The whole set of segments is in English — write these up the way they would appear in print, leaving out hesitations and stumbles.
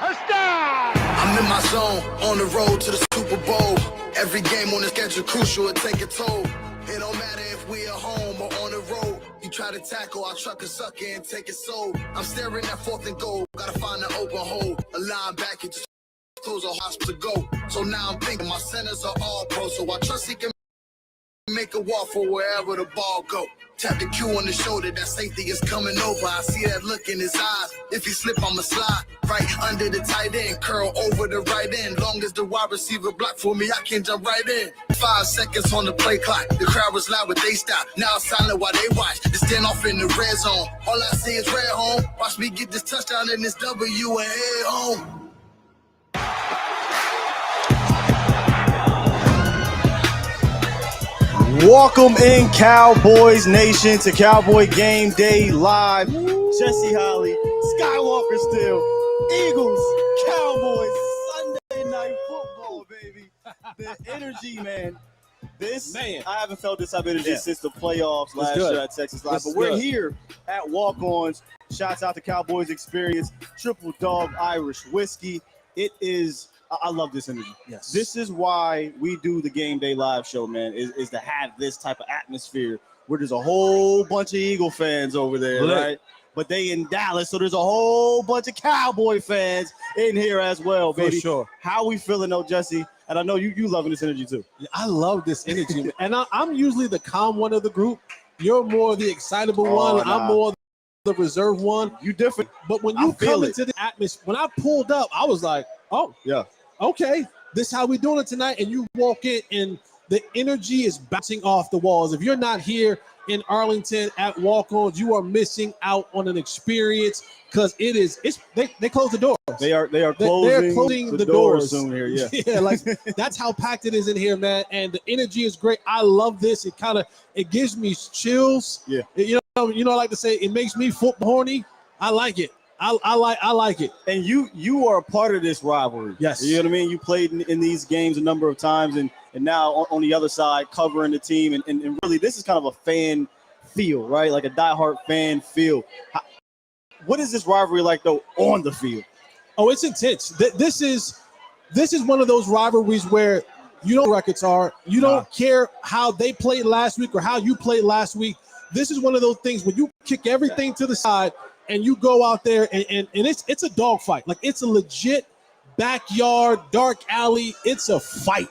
I'm in my zone, on the road to the Super Bowl. Every game on the schedule crucial, it take a toll. It don't matter if we at home or on the road. You try to tackle, I'll truck a sucker and take it soul. I'm staring at 4th and goal, gotta find an open hole. A linebacker just close a hospital to go. So now I'm thinking my centers are all pro, so I trust he can make a walk for wherever the ball go. Tap the cue on the shoulder, that safety is coming over. I see that look in his eyes. If he slip, I'ma slide right under the tight end, curl over the right end. Long as the wide receiver block for me, I can jump right in. 5 seconds on the play clock. The crowd was loud, but they stopped. Now it's silent while they watch. The standoff in the red zone. All I see is red home. Watch me get this touchdown and this W and head home. Welcome in, Cowboys Nation, to Cowboy Game Day Live. Jesse Holley, Skywalker Still, Eagles, Cowboys, Sunday Night Football, baby. The energy, man. I haven't felt this type of energy since the playoffs last year at Texas Live. But we're here at Walk-Ons. Shouts out to Cowboys Experience, Triple Dog Irish Whiskey. It is... I love this energy. Yes. This is why we do the Game Day Live show, man, is to have this type of atmosphere where there's a whole bunch of Eagle fans over there, right? But they in Dallas, so there's a whole bunch of Cowboy fans in here as well, baby. For sure. How we feeling, though, Jesse? And I know you loving this energy, too. I love this energy. And I'm usually the calm one of the group. You're more the excitable one. Nah. I'm more the reserved one. You different. But when you come into the atmosphere, when I pulled up, I was like, oh, yeah. Okay, this is how we doing it tonight. And you walk in and the energy is bouncing off the walls. If you're not here in Arlington at Walk-Ons, you are missing out on an experience because they close the doors. They are closing the doors soon here. Yeah. Yeah, like that's how packed it is in here, man. And the energy is great. I love this. It gives me chills. Yeah. You know, I like to say it makes me football horny. I like it. I like it. And you are a part of this rivalry. Yes. You know what I mean? You played in these games a number of times and now on the other side covering the team. And really this is kind of a fan feel, right? Like a diehard fan feel. What is this rivalry like, though, on the field? Oh, it's intense. This is one of those rivalries where you know what records are. You don't care how they played last week or how you played last week. This is one of those things when you kick everything to the side and you go out there and it's a dogfight. Like it's a legit backyard, dark alley. It's a fight.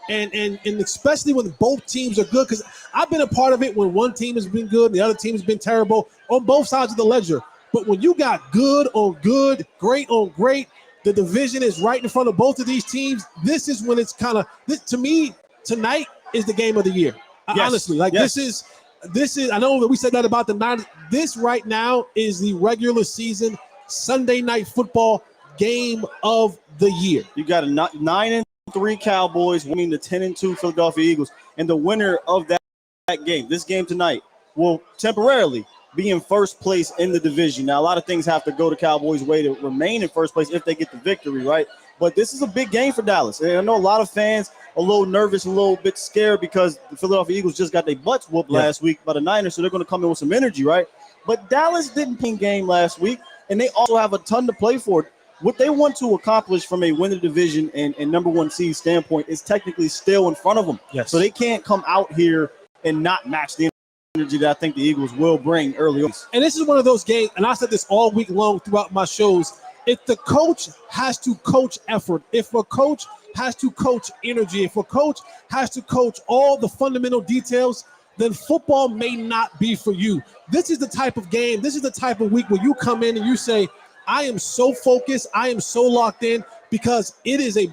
And especially when both teams are good, because I've been a part of it when one team has been good and the other team has been terrible on both sides of the ledger. But when you got good on good, great on great, the division is right in front of both of these teams. This is when it's kind of, to me, tonight is the game of the year. Yes. Honestly, this is, I know that we said that about the Niners. This right now is the regular season Sunday Night Football game of the year. You got a 9-3 Cowboys winning the 10-2 Philadelphia Eagles. And the winner of that game, this game tonight, will temporarily be in first place in the division. Now, a lot of things have to go the Cowboys' way to remain in first place if they get the victory, right? But this is a big game for Dallas. And I know a lot of fans a little nervous, a little bit scared because the Philadelphia Eagles just got their butts whooped last week by the Niners, so they're going to come in with some energy, right? But Dallas didn't win game last week, and they also have a ton to play for. What they want to accomplish from a win the division and number one seed standpoint is technically still in front of them. Yes. So they can't come out here and not match the energy that I think the Eagles will bring early on. And this is one of those games, and I said this all week long throughout my shows, if the coach has to coach effort, if a coach has to coach energy, if a coach has to coach all the fundamental details, then football may not be for you. This is the type of game, this is the type of week where you come in and you say, I am so focused, I am so locked in, because it's a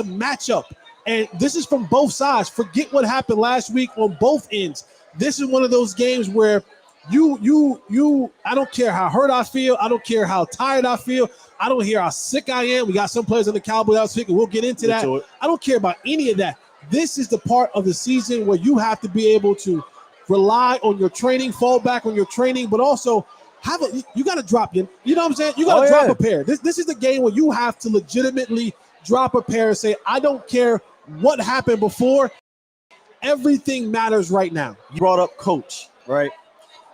matchup. And this is from both sides. Forget what happened last week on both ends. This is one of those games where I don't care how hurt I feel. I don't care how tired I feel. I don't care how sick I am. We got some players on the Cowboys out sick, and we'll get into that. I don't care about any of that. This is the part of the season where you have to be able to rely on your training, fall back on your training, but also you got to drop in. You know what I'm saying? You got to drop a pair. This is the game where you have to legitimately drop a pair and say, I don't care what happened before. Everything matters right now. You brought up coach, right?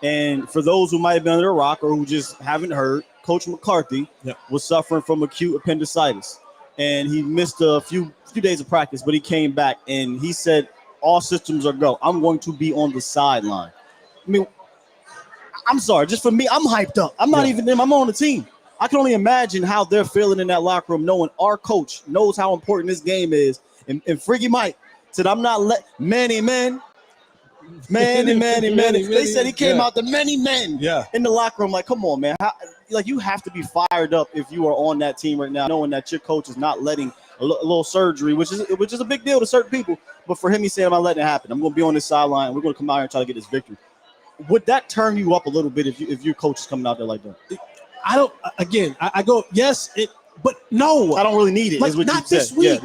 And for those who might have been under a rock or who just haven't heard, Coach McCarthy was suffering from acute appendicitis. And he missed a few days of practice, but he came back and he said, all systems are go. I'm going to be on the sideline. I mean, I'm sorry, just for me, I'm hyped up. I'm not even them. I'm on the team. I can only imagine how they're feeling in that locker room, knowing our coach knows how important this game is. And Freaky Mike said, I'm not many men. They said he came out to many men in the locker room. Like, come on, man. You have to be fired up if you are on that team right now, knowing that your coach is not letting a little surgery, which is a big deal to certain people. But for him, he said, I'm not letting it happen. I'm going to be on this sideline. We're going to come out here and try to get this victory. Would that turn you up a little bit if your coach is coming out there like that? I don't. Again, I go yes, but no. I don't really need it. Like, not this week.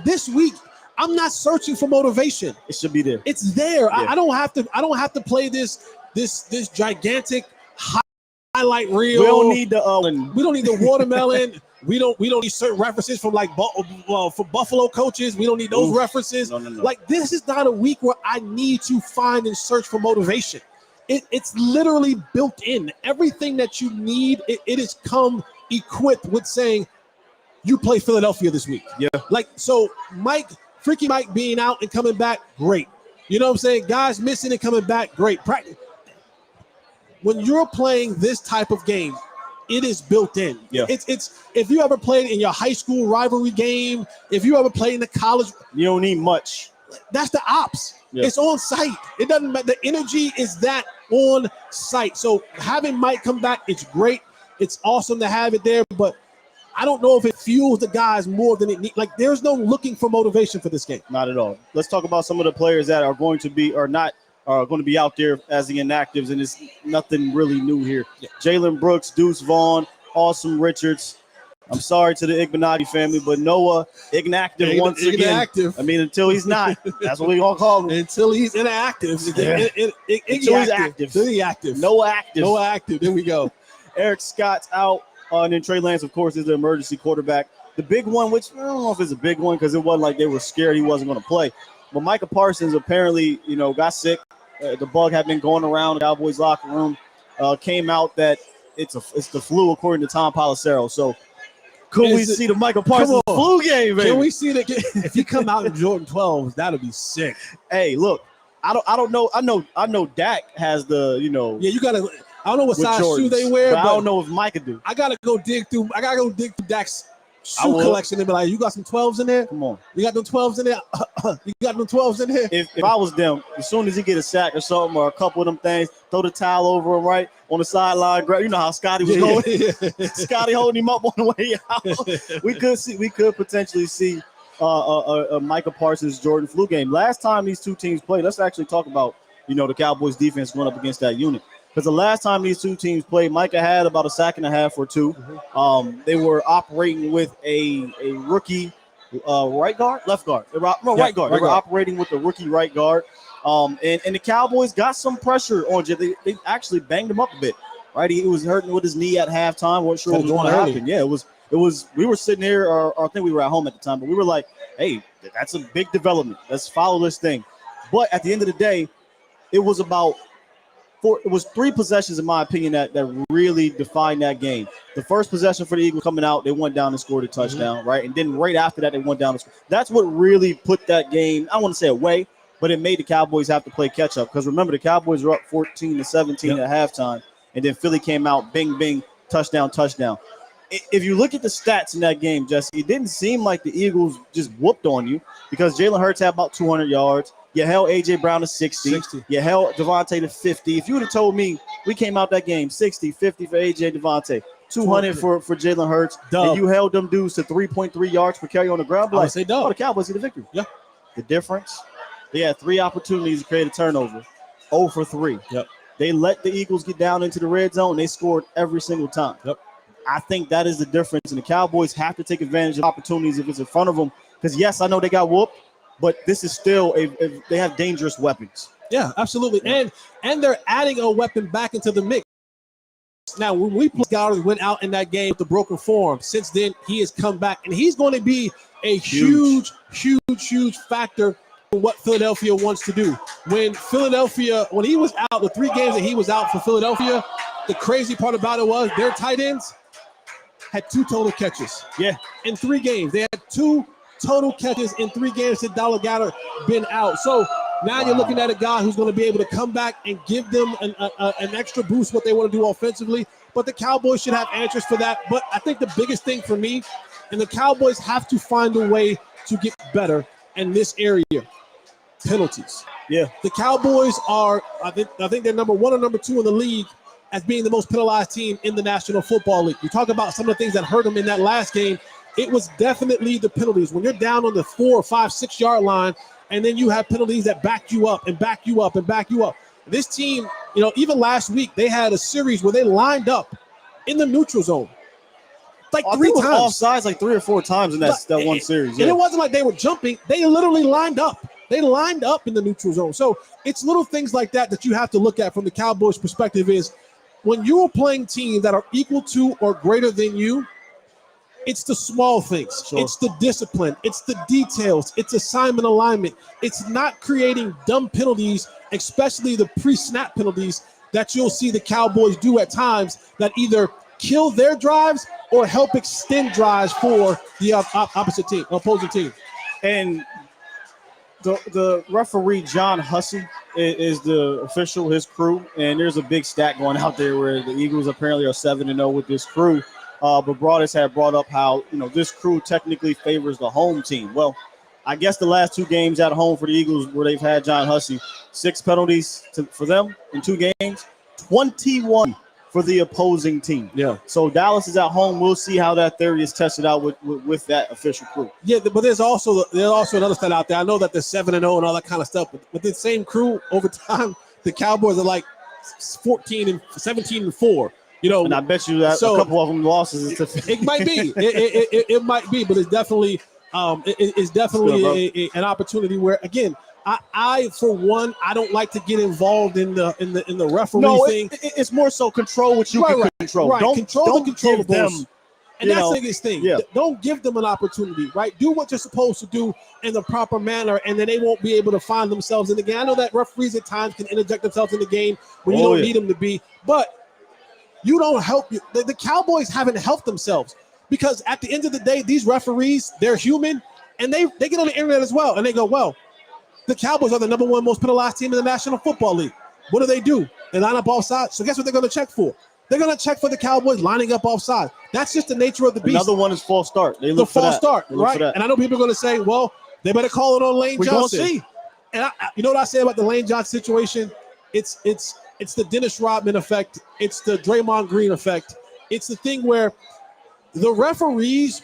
This week, I'm not searching for motivation. It should be there. It's there. Yeah. I don't have to play this gigantic highlight reel. We don't need the watermelon. we don't need certain references from for Buffalo coaches. We don't need those references. No. Like, this is not a week where I need to find and search for motivation. It's literally built in. Everything that you need, it has come equipped with saying, you play Philadelphia this week. Yeah. Like, so Freaky Mike being out and coming back, great. You know what I'm saying? Guys missing and coming back, great. Practice. When you're playing this type of game, it is built in. Yeah. It's if you ever played in your high school rivalry game, if you ever played in the college, you don't need much. That's the ops. Yeah. It's on site. It doesn't matter. The energy is that on site. So having Mike come back, it's great. It's awesome to have it there, but I don't know if it fuels the guys more than it needs. Like, there's no looking for motivation for this game. Not at all. Let's talk about some of the players that are going to be or not are going to be out there as the inactives, and it's nothing really new here. Yeah. Jalen Brooks, Deuce Vaughn, Awesome Richards. I'm sorry to the Igbenati family, but Noah inactive once again. I mean, until he's not. That's what we're going to call him. Until he's inactive. Yeah. Until he's active. Noah active. Noah active. There we go. Eric Scott's out. And then Trey Lance, of course, is the emergency quarterback. The big one, which I don't know if it's a big one because it wasn't like they were scared he wasn't going to play. But Micah Parsons apparently, got sick. The bug had been going around the Cowboys locker room. Came out that it's the flu, according to Tom Pelissero. So could we see the Micah Parsons flu game, baby? Can we see that? If he come out in Jordan 12s, that'll be sick. Hey, look, I don't know. I know Dak has the, Yeah, you gotta. I don't know what size shoe they wear, but I don't know if Micah do. I gotta go dig through Dak's shoe collection and be like, you got some 12s in there? Come on. You got them 12s in there? You got them 12s in here? If I was them, as soon as he get a sack or something or a couple of them things, throw the towel over him right on the sideline. You know how Scotty was going? Yeah. Scotty holding him up on the way out. We could potentially see a Micah Parsons Jordan flu game. Last time these two teams played, let's actually talk about, the Cowboys defense going up against that unit. Because the last time these two teams played, Micah had about a sack and a half or two. Mm-hmm. They were operating with a rookie left guard. Right guard. They were operating with the rookie right guard. And the Cowboys got some pressure on Jay. They actually banged him up a bit. Right, he was hurting with his knee at halftime. Wasn't sure what was going to happen. Yeah, it was. We were sitting here, or I think we were at home at the time, but we were like, "Hey, that's a big development. Let's follow this thing." But at the end of the day, it was three possessions, in my opinion, that really defined that game. The first possession for the Eagles coming out, they went down and scored a touchdown, right? And then right after that, they went down and scored. That's what really put that game, I don't want to say away, but it made the Cowboys have to play catch-up. Because remember, the Cowboys were up 14-17 at halftime, and then Philly came out, bing, bing, touchdown. If you look at the stats in that game, Jesse, it didn't seem like the Eagles just whooped on you because Jalen Hurts had about 200 yards. You held A.J. Brown to 60. You held Devontae to 50. If you would have told me we came out that game 60, 50 for A.J. Devontae, 200 for Jalen Hurts, and you held them dudes to 3.3 yards per carry on the ground, I would say dub. The Cowboys get the victory. Yeah. The difference, they had 3 opportunities to create a turnover, 0 for 3. Yep. They let the Eagles get down into the red zone. They scored every single time. Yep. I think that is the difference, and the Cowboys have to take advantage of opportunities if it's in front of them. Because, yes, I know they got whooped, but this is still they have dangerous weapons. Yeah, absolutely. Yeah. And they're adding a weapon back into the mix. Now, when we Goddard went out in that game with the broken form, since then he has come back, and he's going to be a huge factor what Philadelphia wants to do. When he was out, the 3 games that he was out for Philadelphia, the crazy part about it was their tight ends had 2 total catches. Yeah. In 3 games. They had 2 total catches in 3 games since Dallas Goedert been out. So now you're looking at a guy who's going to be able to come back and give them an extra boost what they want to do offensively. But the Cowboys should have answers for that. But I think the biggest thing for me, and the Cowboys have to find a way to get better in this area, penalties. Yeah. The Cowboys are, I think they're number 1 or number 2 in the league as being the most penalized team in the National Football League. You talk about some of the things that hurt them in that last game. It was definitely the penalties. When you're down on the 4, 5, 6 yard line, and then you have penalties that back you up and back you up and back you up. This team, even last week, they had a series where they lined up in the neutral zone. Like 3 times. Offsides like 3 or 4 times in that one series. Yeah. And it wasn't like they were jumping. They literally lined up. They lined up in the neutral zone. So it's little things like that you have to look at from the Cowboys' perspective is when you're playing teams that are equal to or greater than you, it's the small things. Sure. It's the discipline. It's the details. It's assignment alignment. It's not creating dumb penalties, especially the pre-snap penalties that you'll see the Cowboys do at times that either kill their drives or help extend drives for the opposing team. And the referee, John Hussey, is the official, his crew. And there's a big stat going out there where the Eagles apparently are 7-0 with this crew. But Broadus had brought up how, this crew technically favors the home team. Well, I guess the last 2 games at home for the Eagles where they've had John Hussey, 6 penalties for them in 2 games, 21 for the opposing team. Yeah. So Dallas is at home. We'll see how that theory is tested out with that official crew. Yeah, but there's also another stat out there. I know that they're 7-0 and all that kind of stuff, but the same crew over time, the Cowboys are like 17-4. And I bet you that a couple of them losses. It might be. It might be, but it's definitely an opportunity where, again, I for one, I don't like to get involved in the referee thing. It's more so control what you can control. Right. Don't control give them. And that's the biggest thing. Yeah. Don't give them an opportunity, right? Do what you're supposed to do in the proper manner, and then they won't be able to find themselves in the game. I know that referees at times can interject themselves in the game when you don't need them to be, but you don't help you. The Cowboys haven't helped themselves because at the end of the day, these referees, they're human, and they get on the internet as well, and they go, well, the Cowboys are the number 1 most penalized team in the National Football League. What do? They line up offside. So guess what they're going to check for? They're going to check for the Cowboys lining up offside. That's just the nature of the beast. Another one is false start. They look the for false that. start, right? And I know people are going to say, well, they better call it on Lane Johnson. We're going to see. And you know what I say about the Lane Johnson situation? It's the Dennis Rodman effect. It's the Draymond Green effect. It's the thing where the referees,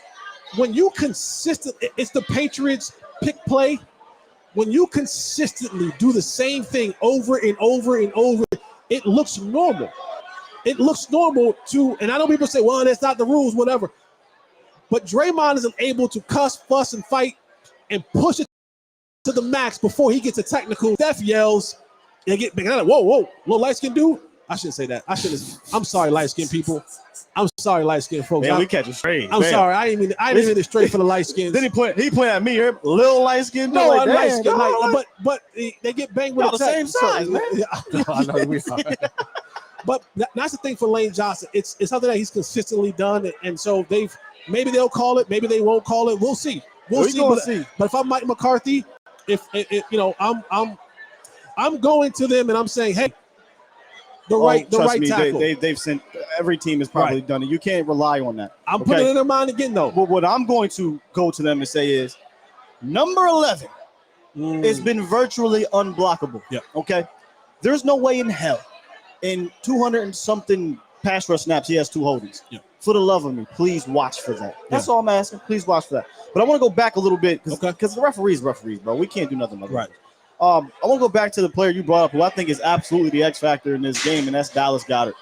when you it's the Patriots pick play. When you consistently do the same thing over and over and over, it looks normal. It looks normal and I know people say, well, that's not the rules, whatever. But Draymond isn't able to cuss, fuss, and fight and push it to the max before he gets a technical. Steph yells and get back. Whoa, little light-skinned dude. I shouldn't say that. I'm sorry, light-skinned people. I'm sorry, light-skinned folks. Man, we catch it straight. I'm sorry. I didn't mean it straight for the light-skins. Then he pointed at me here, little light-skinned. No, I'm light-skinned. But they get banged with the same size, man. I know we are. But that's the thing for Lane Johnson. It's something that he's consistently done, and so maybe they'll call it, maybe they won't call it. We'll see. We'll see. But if I'm Mike McCarthy, I'm going to them and I'm saying, hey, the right tackle. They've sent every team has probably done it. You can't rely on that. I'm putting it in their mind again, though. But what I'm going to go to them and say is, number 11 has been virtually unblockable. Yeah. Okay. There's no way in hell in 200 and something pass rush snaps he has 2 holdings. Yeah. For the love of me, please watch for that. That's all I'm asking. Please watch for that. But I want to go back a little bit because the referees, bro. We can't do nothing about that. I want to go back to the player you brought up, who I think is absolutely the X factor in this game, and that's Dallas Goedert.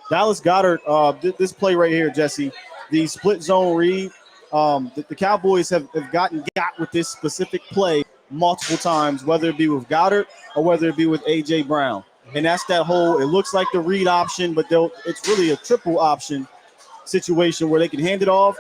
Dallas Goedert, this play right here, Jesse, the split zone read. The Cowboys have got with this specific play multiple times, whether it be with Goedert or whether it be with A.J. Brown. And that's that whole, it looks like the read option, but it's really a triple option situation where they can hand it off.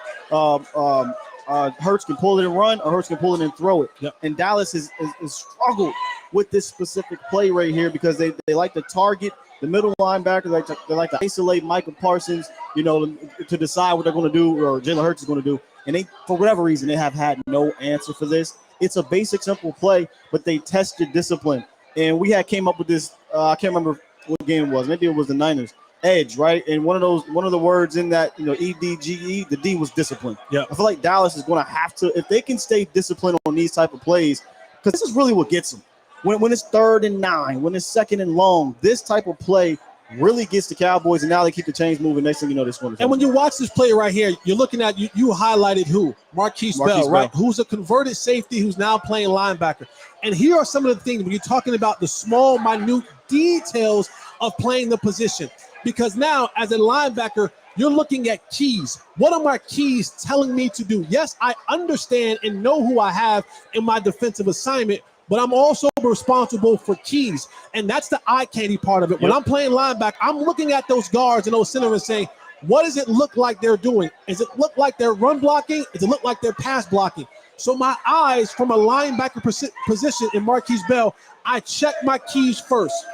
Hurts can pull it and run, or Hurts can pull it and throw it. Yep. And Dallas has struggled with this specific play right here because they like to target the middle linebacker. They like to isolate Michael Parsons, to decide what they're going to do, or Jalen Hurts is going to do. And they, for whatever reason, they have had no answer for this. It's a basic, simple play, but they tested discipline. And we came up with this. I can't remember what game it was. Maybe it was the Niners. Edge, right? And one of the words in that, EDGE, the D was discipline. Yeah. I feel like Dallas is going to have to, if they can stay disciplined on these type of plays, because this is really what gets them. When it's 3rd and 9, when it's 2nd and long, this type of play really gets the Cowboys, and now they keep the chains moving. Next thing you know, this one. And when you watch this play right here, you're looking at you highlighted who? Marquise Bell, right? Who's a converted safety who's now playing linebacker. And here are some of the things when you're talking about the small, minute details of playing the position. Because now, as a linebacker, you're looking at keys. What are my keys telling me to do? Yes, I understand and know who I have in my defensive assignment, but I'm also responsible for keys. And that's the eye candy part of it. When I'm playing linebacker, I'm looking at those guards and those centers and saying, what does it look like they're doing? Does it look like they're run blocking? Does it look like they're pass blocking? So my eyes from a linebacker position in Marquise Bell, I check my keys first.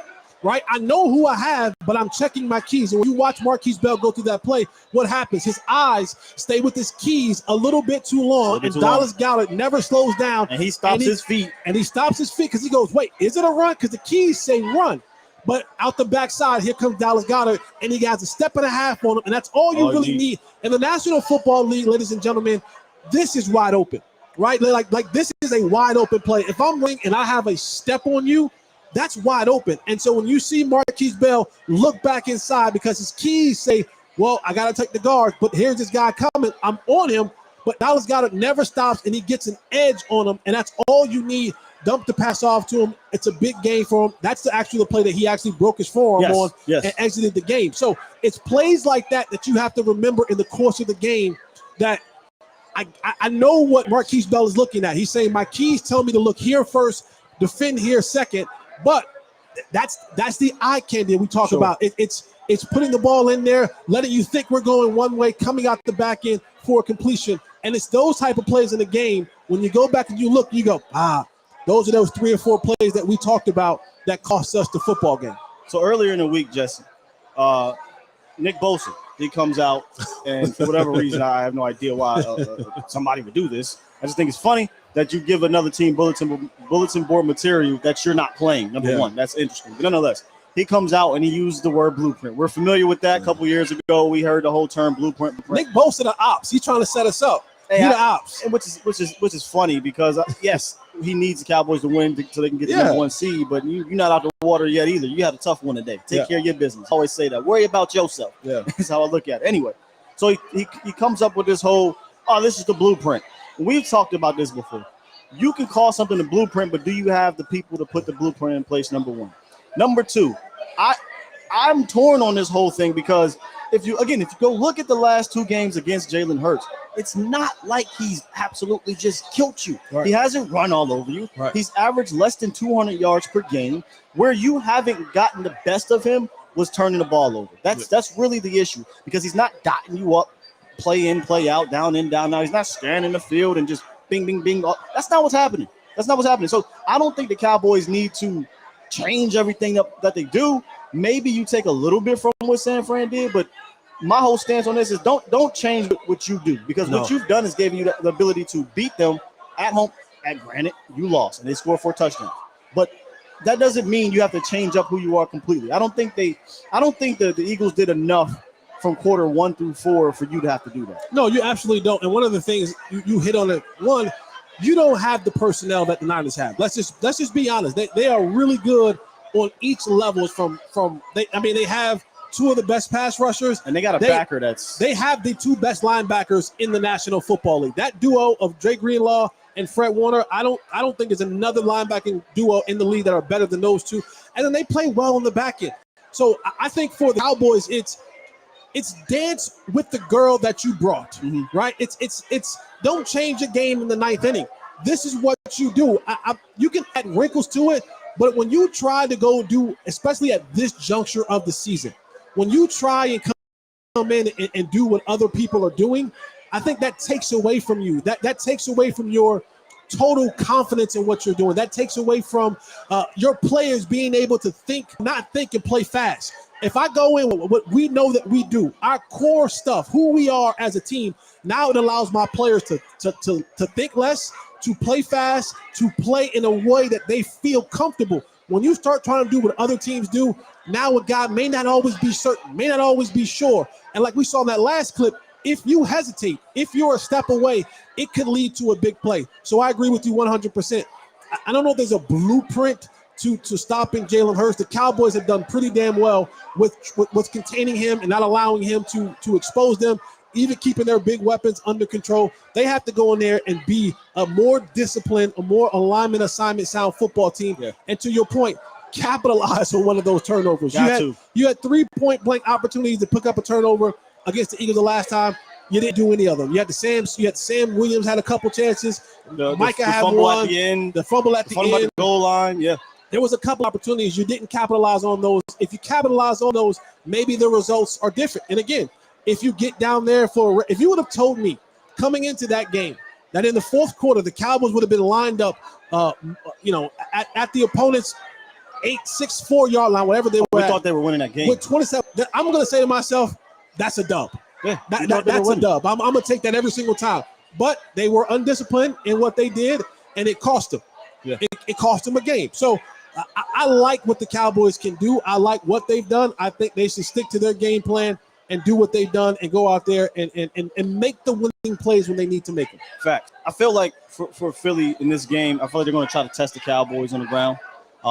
Right? I know who I have, but I'm checking my keys. And when you watch Marquise Bell go through that play, what happens? His eyes stay with his keys a little bit too long, and Dallas Goedert never slows down. And he stops his feet. And he stops his feet because he goes, wait, is it a run? Because the keys say run. But out the backside, here comes Dallas Goedert, and he has a step and a half on him, and that's all you really need. In the National Football League, ladies and gentlemen, this is wide open, right? Like this is a wide open play. If I'm running and I have a step on you, that's wide open. And so when you see Marquise Bell look back inside because his keys say, well, I got to take the guard, but here's this guy coming. I'm on him, but Dallas Goedert never stops, and he gets an edge on him, and that's all you need. Dump the pass off to him. It's a big game for him. That's the play that he actually broke his forearm on and exited the game. So it's plays like that that you have to remember in the course of the game that I know what Marquise Bell is looking at. He's saying my keys tell me to look here first, defend here second. But that's the eye candy we talk about. It's putting the ball in there, letting you think we're going one way, coming out the back end for completion. And it's those type of plays in the game. When you go back and you look, you go, those are those 3 or 4 plays that we talked about that cost us the football game. So earlier in the week, Jesse, Nick Bosa, he comes out, and for whatever reason, I have no idea why somebody would do this. I just think it's funny that you give another team bulletin board material that you're not playing, number one. That's interesting. But nonetheless, he comes out and he used the word blueprint. We're familiar with that. A couple years ago, we heard the whole term blueprint. Nick Bosa, the ops. He's trying to set us up. He's the ops. And which is funny because, yes, he needs the Cowboys to win so they can get the number 1 seed, but you're not out the water yet either. You had a tough one today. Take care of your business. I always say that. Worry about yourself. Yeah. That's how I look at it. Anyway, so he comes up with this whole, this is the blueprint. We've talked about this before. You can call something a blueprint, but do you have the people to put the blueprint in place, number one? Number two, I'm torn on this whole thing because if you go look at the last 2 games against Jalen Hurts, it's not like he's absolutely just killed you. Right. He hasn't run all over you. Right. He's averaged less than 200 yards per game. Where you haven't gotten the best of him was turning the ball over. That's really the issue because he's not dotting you up, play in, play out, down in, down out. He's not scanning the field and just bing, bing, bing. That's not what's happening. So I don't think the Cowboys need to change everything that they do. Maybe you take a little bit from what San Fran did, but my whole stance on this is don't change what you do because what you've done is giving you the ability to beat them at home. Granted, you lost and they scored 4 touchdowns, but that doesn't mean you have to change up who you are completely. I don't think the Eagles did enough from quarter 1 through 4 for you to have to do that. No, you absolutely don't. And one of the things you hit on it, one, you don't have the personnel that the Niners have. Let's just be honest. They are really good on each level they have 2 of the best pass rushers. And they got a backer they have the 2 best linebackers in the National Football League. That duo of Dre Greenlaw and Fred Warner, I don't think there's another linebacking duo in the league that are better than those 2. And then they play well on the back end. So I think for the Cowboys, it's dance with the girl that you brought, right? It's don't change a game in the 9th inning. This is what you do. You can add wrinkles to it, but when you try to go do, especially at this juncture of the season, when you try and come in and do what other people are doing, I think that takes away from you. That takes away from your total confidence in what you're doing. That takes away from your players being able to not think and play fast. If I go in with what we know that we do, our core stuff, who we are as a team, now it allows my players to think less, to play fast, to play in a way that they feel comfortable. When you start trying to do what other teams do, now a guy may not always be certain, may not always be sure. And like we saw in that last clip, if you hesitate, if you're a step away, it could lead to a big play. So I agree with you 100%. I don't know if there's a blueprint to stopping Jalen Hurts. The Cowboys have done pretty damn well with containing him and not allowing him to expose them, even keeping their big weapons under control. They have to go in there and be a more disciplined, a more alignment, assignment sound football team. Yeah. And to your point, capitalize on one of those turnovers. You had 3 point blank opportunities to pick up a turnover against the Eagles the last time. You didn't do any of them. You had Sam Williams had a couple chances. Micah had one. At the end. The fumble at the end. At the goal line. Yeah. There was a couple opportunities. You didn't capitalize on those. If you capitalize on those, maybe the results are different. And again, if you get down there if you would have told me coming into that game that in the fourth quarter the Cowboys would have been lined up, at the opponent's 8-6-4 yard line, whatever they were. We thought they were winning that game with 27. I'm going to say to myself, that's a dub. Yeah, that's a dub. I'm going to take that every single time. But they were undisciplined in what they did, and it cost them. Yeah. It cost them a game. So I like what the Cowboys can do. I like what they've done. I think they should stick to their game plan and do what they've done and go out there and make the winning plays when they need to make them. Fact. I feel like for Philly in this game, I feel like they're going to try to test the Cowboys on the ground.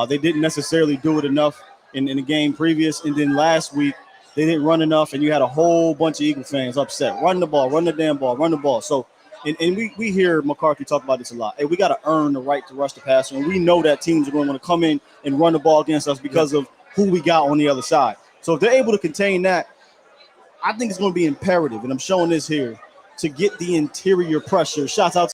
They didn't necessarily do it enough in the game previous. And then last week, they didn't run enough, and you had a whole bunch of Eagle fans upset. Run the ball, run the damn ball, run the ball. So, and we hear McCarthy talk about this a lot. Hey, we got to earn the right to rush the passer, and we know that teams are going to want to come in and run the ball against us because of who we got on the other side. So if they're able to contain that, I think it's going to be imperative, and I'm showing this here, to get the interior pressure. Shouts out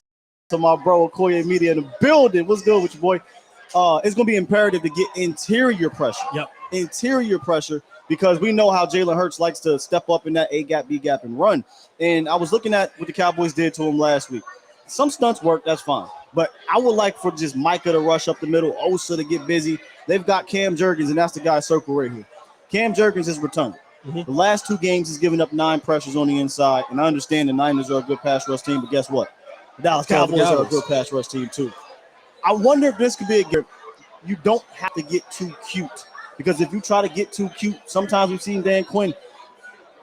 to my bro, Okoye Media in the building. What's good with you, boy? It's going to be imperative to get interior pressure. Yep. Interior pressure, because we know how Jalen Hurts likes to step up in that A-gap, B-gap, and run. And I was looking at what the Cowboys did to him last week. Some stunts work, that's fine. But I would like for just Micah to rush up the middle, Osa to get busy. They've got Cam Jurgens, and that's the guy circle right here. Cam Jurgens is returned. Mm-hmm. The last 2 games he's given up 9 pressures on the inside, and I understand the Niners are a good pass rush team, but guess what? The Dallas Cowboys are a good pass rush team too. I wonder if this could be a game. You don't have to get too cute, because if you try to get too cute, sometimes we've seen Dan Quinn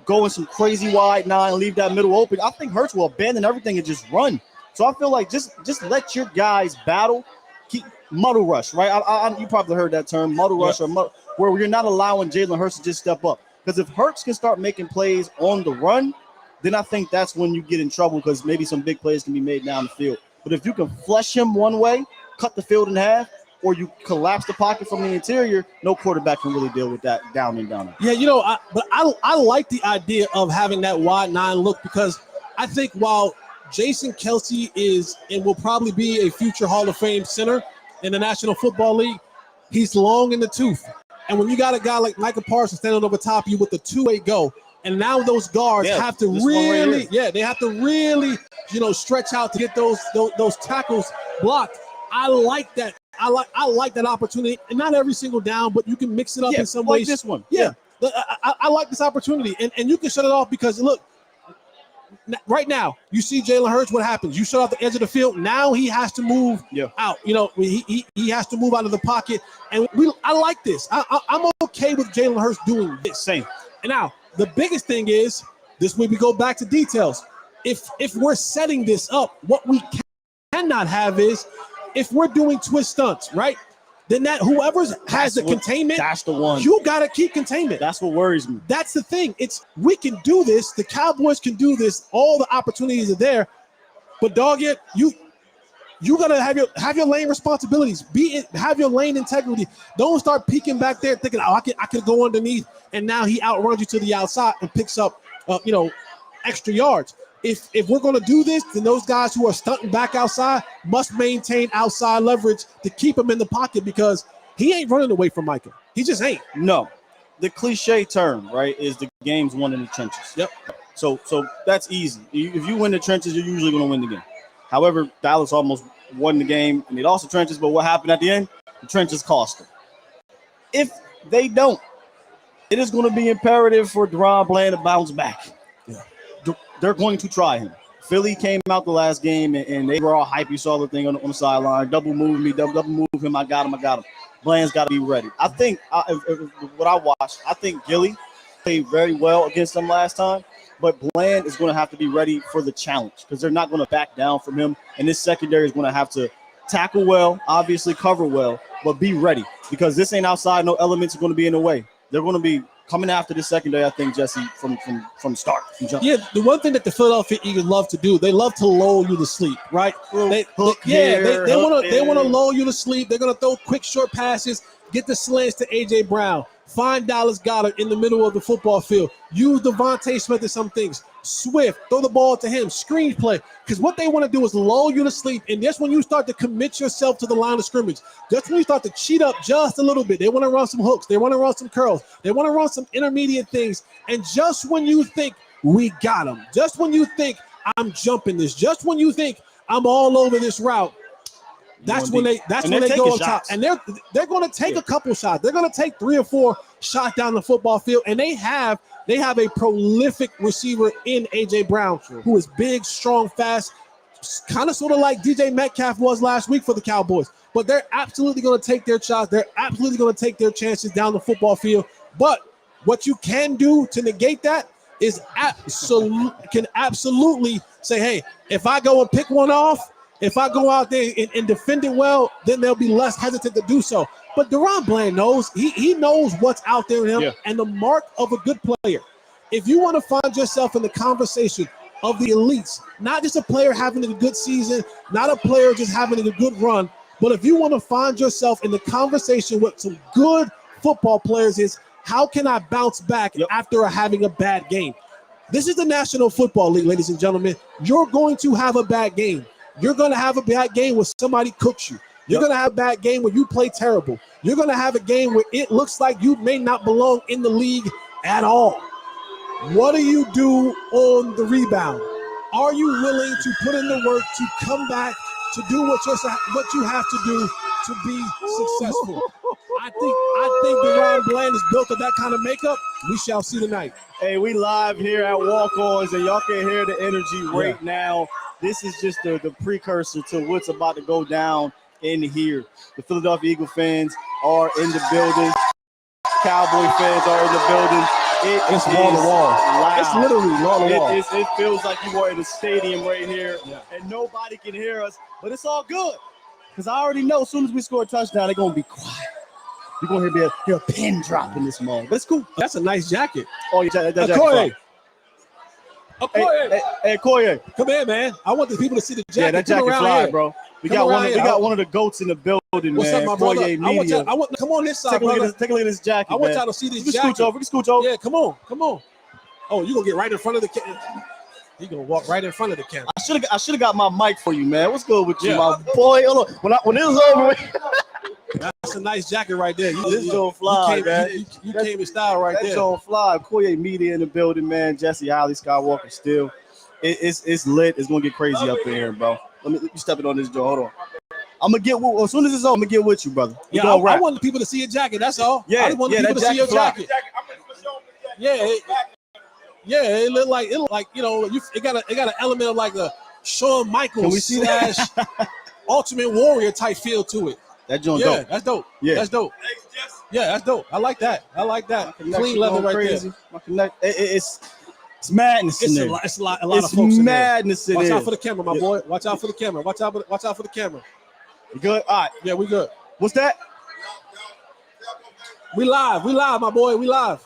go in some crazy wide 9, leave that middle open. I think Hurts will abandon everything and just run. So I feel like just let your guys battle, keep muddle rush, right? You probably heard that term, muddle rush, or where you're not allowing Jalen Hurts to just step up. Because if Hurts can start making plays on the run, then I think that's when you get in trouble, because maybe some big plays can be made down the field. But if you can flush him one way, cut the field in half, or you collapse the pocket from the interior, no quarterback can really deal with that down and down. Yeah, I like the idea of having that wide 9 look, because I think while Jason Kelce is and will probably be a future Hall of Fame center in the National Football League, he's long in the tooth. And when you got a guy like Micah Parsons standing over top of you with the 2-way go, and now those guards have to really, they have to really, stretch out to get those tackles blocked. I like that. I like that opportunity, and not every single down, but you can mix it up in some ways. This one, I like this opportunity, and you can shut it off, because look, right now you see Jalen Hurts. What happens? You shut off the edge of the field. Now he has to move out. He has to move out of the pocket, and I like this. I'm okay with Jalen Hurts doing this. Same. And now the biggest thing is this. Way we go back to details. If we're setting this up, what we cannot have is, if we're doing twist stunts, right, then that whoever has the containment, that's the one. You got to keep containment. That's what worries me. That's the thing. We can do this. The Cowboys can do this. All the opportunities are there. But dog it, you got to have your lane responsibilities. Have your lane integrity. Don't start peeking back there thinking, I could go underneath, and now he outruns you to the outside and picks up extra yards. If we're going to do this, then those guys who are stunting back outside must maintain outside leverage to keep him in the pocket, because he ain't running away from Micah. He just ain't. No. The cliche term, right, is the game's won in the trenches. Yep. So that's easy. If you win the trenches, you're usually going to win the game. However, Dallas almost won the game, and they lost the trenches. But what happened at the end? The trenches cost them. If they don't, it is going to be imperative for Deron Bland to bounce back. Yeah. They're going to try him. Philly came out the last game, and they were all hype. You saw the thing on the sideline. Double move me, double move him. I got him. Bland's got to be ready. I think what I watched, I think Gilly played very well against them last time. But Bland is going to have to be ready for the challenge because they're not going to back down from him. And this secondary is going to have to tackle well, obviously cover well, but be ready because this ain't outside. No elements are going to be in the way. They're going to be coming after the secondary, I think, Jesse, from start. Yeah, the one thing that the Philadelphia Eagles love to do, they love to lull you to sleep, right? They want to lull you to sleep. They're going to throw quick, short passes, get the slants to A.J. Brown. Find Dallas Goedert in the middle of the football field. Use Devontae Smith in some things. Swift, throw the ball to him. Screenplay. Because what they want to do is lull you to sleep. And that's when you start to commit yourself to the line of scrimmage. That's when you start to cheat up just a little bit. They want to run some hooks. They want to run some curls. They want to run some intermediate things. And just when you think we got them, just when you think I'm jumping this, just when you think I'm all over this route, that's when they go on top. And they're going to take a couple shots. They're going to take 3 or 4 shots down the football field. And they have a prolific receiver in A.J. Brown, who is big, strong, fast, kind of sort of like DJ Metcalf was last week for the Cowboys. But they're absolutely going to take their shots. They're absolutely going to take their chances down the football field. But what you can do to negate that is absolutely say, hey, if I go and pick one off, if I go out there and defend it well, then they'll be less hesitant to do so. But Deron Bland knows. He knows what's out there in him and the mark of a good player. If you want to find yourself in the conversation of the elites, not just a player having a good season, not a player just having a good run, but if you want to find yourself in the conversation with some good football players is, how can I bounce back after having a bad game? This is the National Football League, ladies and gentlemen. You're going to have a bad game. You're going to have a bad game where somebody cooks you. You're going to have a bad game where you play terrible. You're going to have a game where it looks like you may not belong in the league at all. What do you do on the rebound? Are you willing to put in the work to come back to do what you have to do to be successful? I think Deron Bland is built of that kind of makeup. We shall see tonight. Hey, we live here at Walk-Ons, and y'all can hear the energy right now. This is just the precursor to what's about to go down in here. The Philadelphia Eagle fans are in the building. Cowboy fans are in the building. It's wall to wall. Loud. It's literally wall to wall. It feels like you are in a stadium right here, and nobody can hear us. But it's all good, because I already know as soon as we score a touchdown, they're going to be quiet. You're going to hear a pin drop in this moment. But it's cool. That's a nice jacket. Oh, yeah, that jacket. Hey, Koye. Come here, man. I want the people to see the jacket. Yeah, that jacket fly, here, bro. We got one of the goats in the building, What's man. Up, my brother? I want come on this side, brother. Take a look at this jacket, I want y'all to see this jacket. We can scooch over. Yeah, come on. Oh, you gonna get right in front of the camera. You gonna walk right in front of the camera. I should have got my mic for you, man. What's good with you, my boy? Hold on. When it was over. That's a nice jacket right there. This don't fly, man. You came in style right there. That don't fly. Koye Media in the building, man. Jesse Holley, Skywalker still. It's lit. It's gonna get crazy up in here, bro. Let me step it on this door. Hold on. I'm gonna get as soon as it's on. I'm gonna get with you, brother. I want the people to see your jacket. That's all. Yeah, I just want the people to see your jacket. It look like it got an element of like a Shawn Michaels / Ultimate Warrior type feel to it. That joint dope. That's dope. Yeah, that's dope. Yeah, that's dope. I like that. Clean leather right crazy. there. It's madness in there. It's a lot of folks in there. Madness in there. Watch out for the camera, my boy. Watch out for the camera. Watch out for the camera. You good? All right. Yeah, we good. What's that? We live, my boy. We live.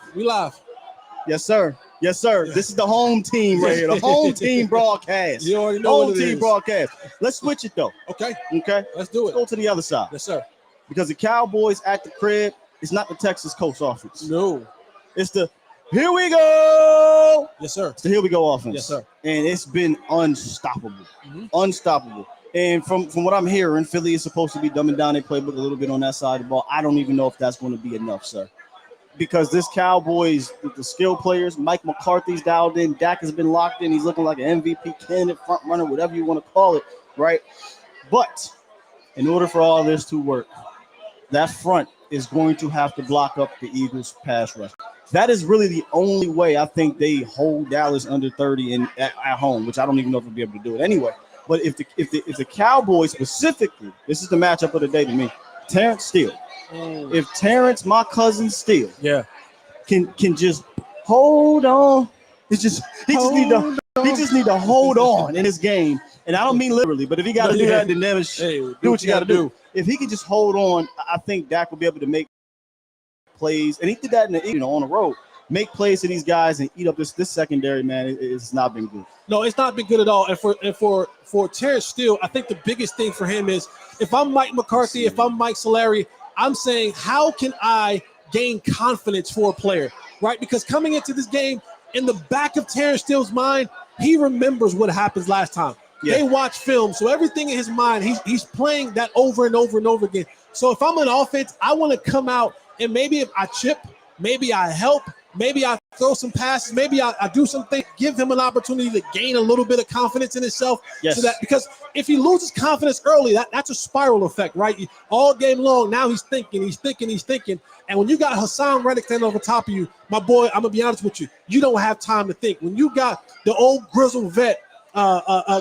Yes, sir. This is the home team right here. The home team broadcast. You already know home team broadcast. Let's switch it though. Okay. Let's do it. Go to the other side. Yes, sir. Because the Cowboys at the crib is not the Texas Coast offense. No. It's the here we go. Yes, sir. It's the here we go offense. Yes, sir. And it's been unstoppable. Mm-hmm. Unstoppable. And from what I'm hearing, Philly is supposed to be dumbing down their playbook a little bit on that side of the ball. I don't even know if that's going to be enough, sir. because this Cowboys, the skill players, Mike McCarthy's dialed in, Dak has been locked in. He's looking like an MVP candidate, front runner, whatever you want to call it, right? But in order for all this to work, that front is going to have to block up the Eagles' pass rush. That is really the only way I think they hold Dallas under 30 at home, which I don't even know if they'll be able to do it anyway. But if the Cowboys specifically, this is the matchup of the day to me, Terrence Steele. If Terrence, my cousin Steele, can just hold on, he just need to hold on in his game. And I don't mean literally, but if he got to do that, then do what you got to do. If he can just hold on, I think Dak will be able to make plays. And he did that on the road. Make plays to these guys and eat up this secondary, man. It's not been good. No, it's not been good at all. And for Terrence Steele, I think the biggest thing for him is if I'm Mike McCarthy, if I'm Mike Solari, I'm saying how can I gain confidence for a player, right? Because coming into this game, in the back of Terrence Steele's mind, he remembers what happens last time. Yeah. They watch film, so everything in his mind, he's playing that over and over and over again. So if I'm an offense, I want to come out and maybe if I chip, maybe I help, maybe I throw some passes, maybe I do something, give him an opportunity to gain a little bit of confidence in himself. Yes. So that because if he loses confidence early, that's a spiral effect, right? All game long, now he's thinking. And when you got Hassan Reddick standing over top of you, my boy, I'm gonna be honest with you, you don't have time to think. When you got the old grizzled vet,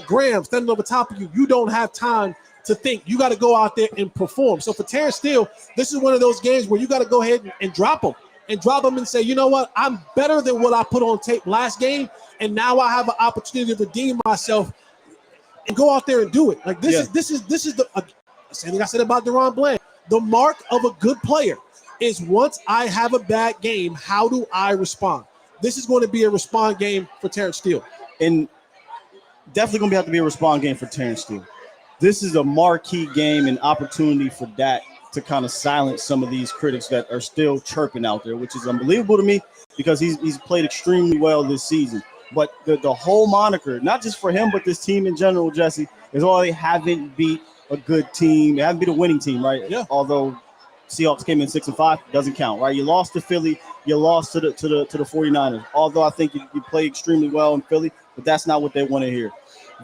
Graham standing over top of you, you don't have time to think. You got to go out there and perform. So for Terrence Steele, this is one of those games where you got to go ahead and drop him and say, you know what, I'm better than what I put on tape last game, and now I have an opportunity to redeem myself and go out there and do it. Like this is the same thing I said about Deron Bland. The mark of a good player is once I have a bad game, how do I respond? This is going to be a respond game for Terrence Steele. And definitely going to have to be a respond game for Terrence Steele. This is a marquee game and opportunity for Dak to kind of silence some of these critics that are still chirping out there, which is unbelievable to me because he's played extremely well this season. But the whole moniker, not just for him, but this team in general, Jesse, is they haven't beat a good team. They haven't beat a winning team, right? Yeah. Although Seahawks came in 6-5, doesn't count, right? You lost to Philly, you lost to the 49ers. Although I think you played extremely well in Philly, but that's not what they want to hear.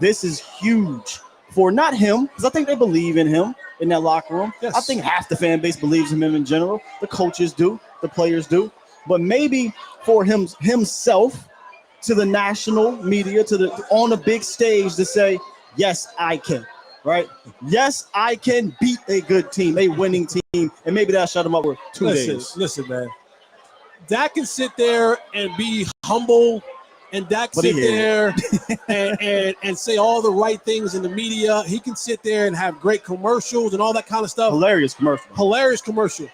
This is huge for not him, because I think they believe in him in that locker room. Yes. I think half the fan base believes in him in general. The coaches do, the players do. But maybe for himself, to the national media, on the big stage to say, yes, I can, right? Yes, I can beat a good team, a winning team, and maybe that'll shut him up for 2 days. Listen, man. Dak can sit there and be humble, and Dak sit there and say all the right things in the media. He can sit there and have great commercials and all that kind of stuff. Hilarious commercial.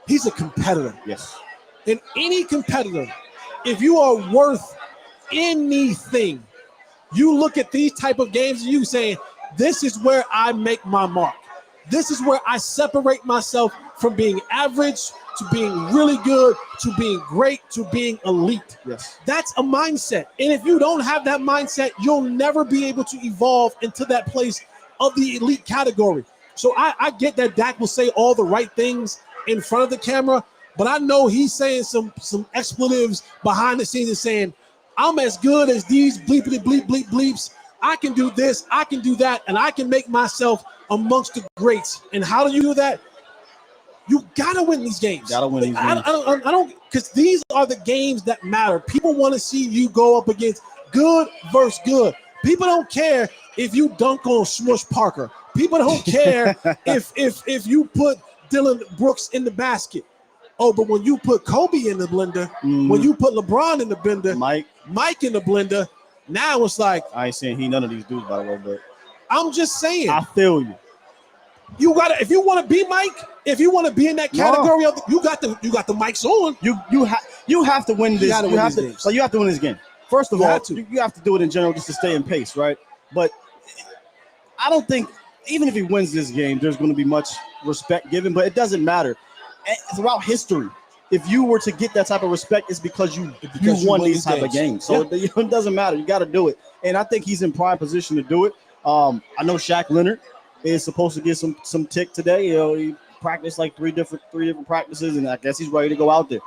He's a competitor. Yes. And any competitor, if you are worth anything, you look at these type of games and you saying, this is where I make my mark. This is where I separate myself from being average to being really good, to being great, to being elite. Yes. That's a mindset. And if you don't have that mindset, you'll never be able to evolve into that place of the elite category. So I get that Dak will say all the right things in front of the camera, but I know he's saying some expletives behind the scenes and saying, I'm as good as these bleepity bleep bleep bleeps. I can do this, I can do that, and I can make myself amongst the greats. And how do you do that? You gotta win these games. I don't, because these are the games that matter. People want to see you go up against good versus good. People don't care if you dunk on Smush Parker. People don't care if you put Dylan Brooks in the basket. Oh, but when you put Kobe in the blender, when you put LeBron in the blender, Mike in the blender, now it's like, I ain't saying none of these dudes, by the way, but I'm just saying. I feel you. You gotta, if you want to be Mike, if you want to be in that category of, you got the mics on. You have to win this. You have to win this game. First of all, you have to do it in general just to stay in pace, right? But I don't think even if he wins this game, there's going to be much respect given. But it doesn't matter. Throughout history, if you were to get that type of respect, it's because you won these type of games. So it doesn't matter. You got to do it. And I think he's in prime position to do it. I know Shaq Leonard is supposed to get some tick today. He practiced like three different practices, and I guess he's ready to go out there.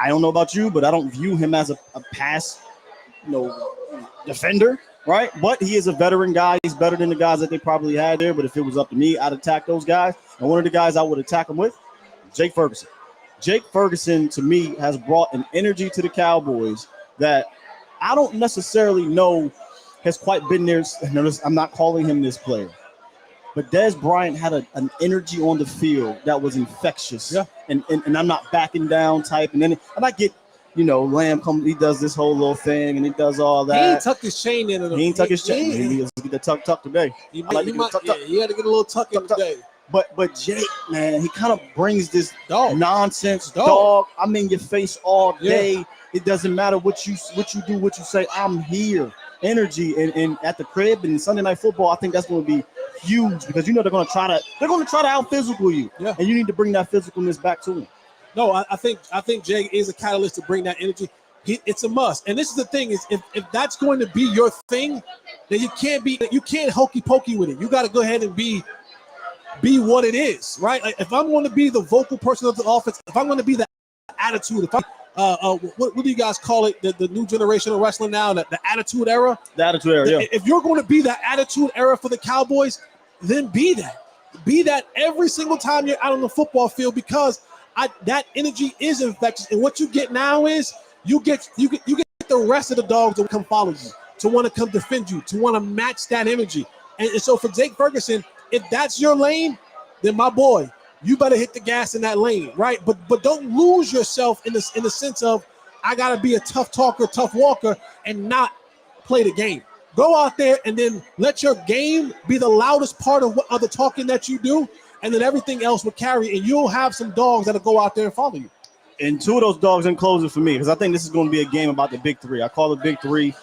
I don't know about you, but I don't view him as a pass, defender, right? But he is a veteran guy. He's better than the guys that they probably had there. But if it was up to me, I'd attack those guys. And one of the guys I would attack him with, Jake Ferguson. Jake Ferguson, to me, has brought an energy to the Cowboys that I don't necessarily know has quite been there. Notice I'm not calling him this player. But Dez Bryant had an energy on the field that was infectious. Yeah. And I'm not backing down type. And I get, Lamb comes, he does this whole little thing and he does all that. He ain't tucked his chain in. He ain't tucked his chain. He has to get the tuck today. He had to get a little tuck in today. But Jake, man, he kind of brings this nonsense dog. I'm in your face all day. Yeah. It doesn't matter what you do, what you say. I'm here. Energy and at the crib and Sunday Night Football, I think that's going to be huge because they're going to try to out physical you, and you need to bring that physicalness back to him. No, I think Jay is a catalyst to bring that energy. It's a must, and this is the thing: is if that's going to be your thing, then you can't hokey pokey with it. You got to go ahead and be what it is, right? Like if I'm going to be the vocal person of the offense, if I'm going to be the attitude, if I'm what do you guys call it? The new generation of wrestling now, the attitude era. The attitude era, yeah. If you're going to be the attitude era for the Cowboys, then be that. Be that every single time you're out on the football field because that energy is infectious. And what you get now is you get the rest of the dogs to come follow you, to want to come defend you, to want to match that energy. And so for Jake Ferguson, if that's your lane, then my boy, you better hit the gas in that lane, right? But don't lose yourself in the sense of I gotta be a tough talker, tough walker, and not play the game. Go out there and then let your game be the loudest part of the talking that you do, and then everything else will carry, and you'll have some dogs that'll go out there and follow you. And two of those dogs in closing for me, because I think this is going to be a game about the big three. I call it big three: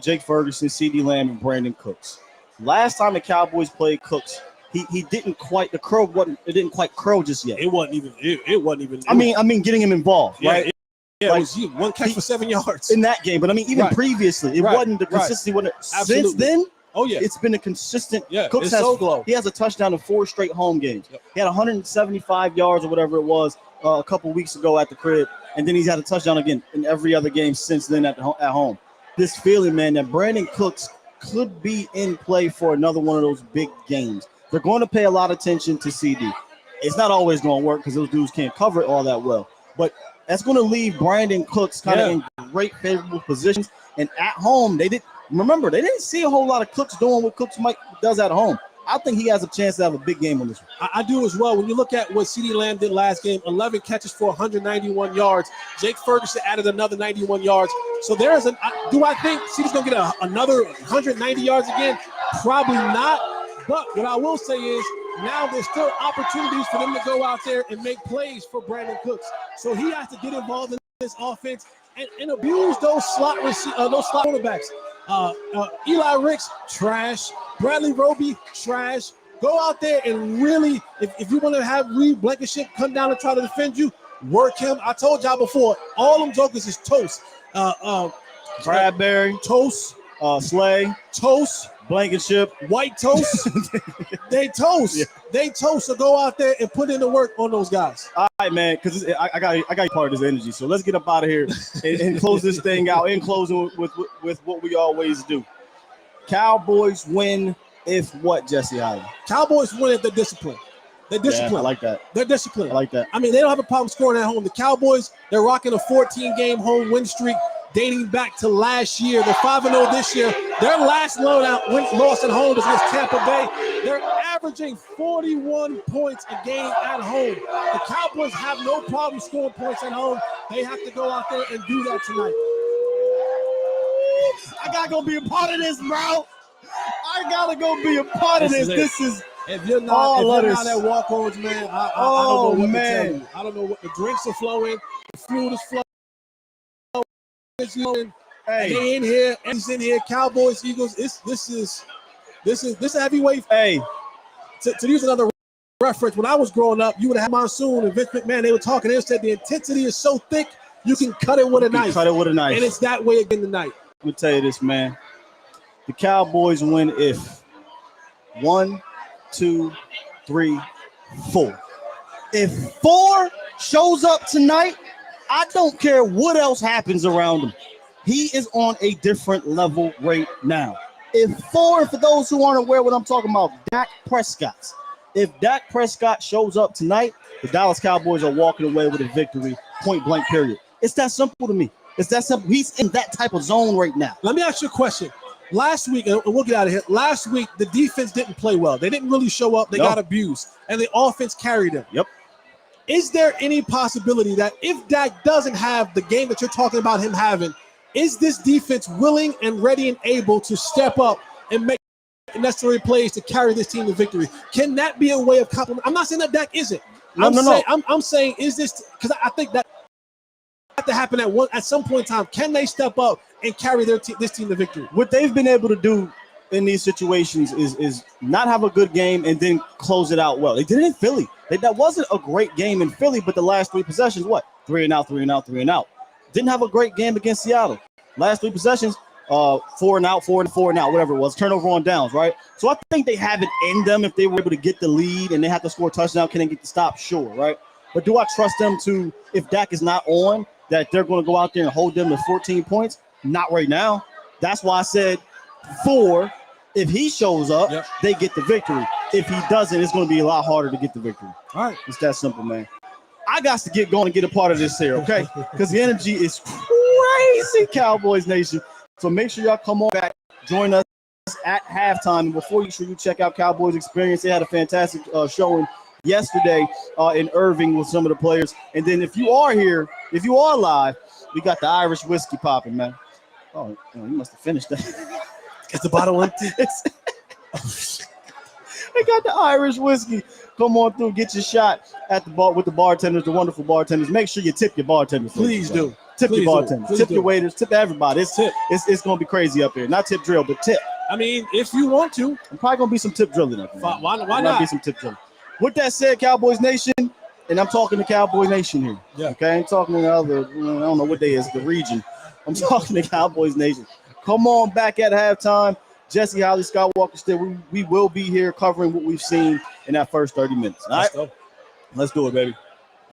Jake Ferguson, CeeDee Lamb, and Brandon Cooks. Last time the Cowboys played Cooks, he didn't quite it didn't quite crow just yet. It wasn't even. I mean, getting him involved, right? Yeah, like, it was one catch for 7 yards in that game. But I mean, even previously, it wasn't the consistency. Since then, it's been a consistent. Yeah, Cooks he has a touchdown in 4 straight home games. Yep. He had 175 yards or whatever it was a couple weeks ago at the crib, and then he's had a touchdown again in every other game since then at home. This feeling, man, that Brandon Cooks could be in play for another one of those big games. They're going to pay a lot of attention to CD. It's not always going to work because those dudes can't cover it all that well. But that's going to leave Brandon Cooks kind of in great favorable positions. And at home, they didn't see a whole lot of Cooks doing what Cooks does at home. I think he has a chance to have a big game on this one. I do as well. When you look at what CeeDee Lamb did last game, 11 catches for 191 yards. Jake Ferguson added another 91 yards. So do I think CeeDee's going to get another 190 yards again? Probably not. But what I will say is now there's still opportunities for them to go out there and make plays for Brandon Cooks. So he has to get involved in this offense and abuse those slot cornerbacks. Eli Ricks, trash. Bradley Roby, trash. Go out there and really, if you want to have Reed Blankenship come down and try to defend you, work him. I told y'all before, all them jokers is toast. Bradbury, toast. Slay, toast. Blankenship, white toast. They toast. Yeah. They toast. So go out there and put in the work on those guys. All right, man, because I got part of this energy. So let's get up out of here and close this thing out. In closing with what we always do. Cowboys win if what, Jesse Holley? Cowboys win if they're disciplined. They're disciplined. Yeah, I like that. They're disciplined. I like that. I mean, they don't have a problem scoring at home. The Cowboys, they're rocking a 14-game home win streak dating back to last year. They're 5-0 this year. Their last loss at home was against Tampa Bay. They're averaging 41 points a game at home. The Cowboys have no problem scoring points at home. They have to go out there and do that tonight. I gotta go be a part of this, bro. I gotta go be a part of this. This is if you're not at walk-ons, man, I don't know what to tell you. I don't know what the drinks are flowing, the food is flowing. Hey, they in here, he's in here. Cowboys, Eagles. This is a heavyweight. Hey, to use another reference, when I was growing up, you would have had Monsoon and Vince McMahon. They were talking. They said the intensity is so thick you can cut it with a knife. Cut it with a knife, and it's that way again tonight. Let me tell you this, man. The Cowboys win if 1, 2, 3, 4. If 4 shows up tonight, I don't care what else happens around him. He is on a different level right now. For those who aren't aware what I'm talking about, Dak Prescott. If Dak Prescott shows up tonight, the Dallas Cowboys are walking away with a victory, point blank, period. It's that simple to me. It's that simple. He's in that type of zone right now. Let me ask you a question. Last week, and we'll get out of here. Last week, the defense didn't play well. They didn't really show up. They got abused, and the offense carried them. Yep. Is there any possibility that if Dak doesn't have the game that you're talking about him having, is this defense willing and ready and able to step up and make necessary plays to carry this team to victory? Can that be a way of compliment? I'm not saying that Dak isn't. No. I'm saying, is this, because I think that have to happen at some point in time. Can they step up and carry this team to victory? What they've been able to do in these situations is not have a good game and then close it out well. They did it in Philly. That wasn't a great game in Philly, but the last 3 possessions, what? 3 and out, 3 and out, 3 and out. Didn't have a great game against Seattle. Last 3 possessions, 4 and out, 4 and out, whatever it was. Turnover on downs, right? So I think they have it in them if they were able to get the lead and they have to score a touchdown. Can they get the stop? Sure, right? But do I trust them to, if Dak is not on, that they're going to go out there and hold them to 14 points? Not right now. That's why I said 4. If he shows up, they get the victory. If he doesn't, it's going to be a lot harder to get the victory. All right. It's that simple, man. I got to get going and get a part of this here, okay? Because the energy is crazy, Cowboys Nation. So make sure y'all come on back, join us at halftime. And before you check out Cowboys Experience, they had a fantastic showing yesterday in Irving with some of the players. And then if you are here, if you are live, we got the Irish whiskey popping, man. Oh, you must have finished that. Is the bottle empty? They got the Irish whiskey. Come on through, get your shot at the bar with the bartenders, the wonderful bartenders. Make sure you tip your bartenders. Please do. Tip your bartenders. Tip your waiters. Tip everybody. It's going to be crazy up here. Not tip drill, but tip. I mean, if you want to. I'm probably going to be some tip drilling up here. Why not? Be some tip drilling. With that said, Cowboys Nation, and I'm talking to Cowboys Nation here. Yeah. Okay, I ain't talking to the other, I don't know what day is, the region. I'm talking to Cowboys Nation. Come on back at halftime. Jesse, Holley, Scott Walker still. We will be here covering what we've seen in that first 30 minutes. All right? Let's go. Let's do it, baby.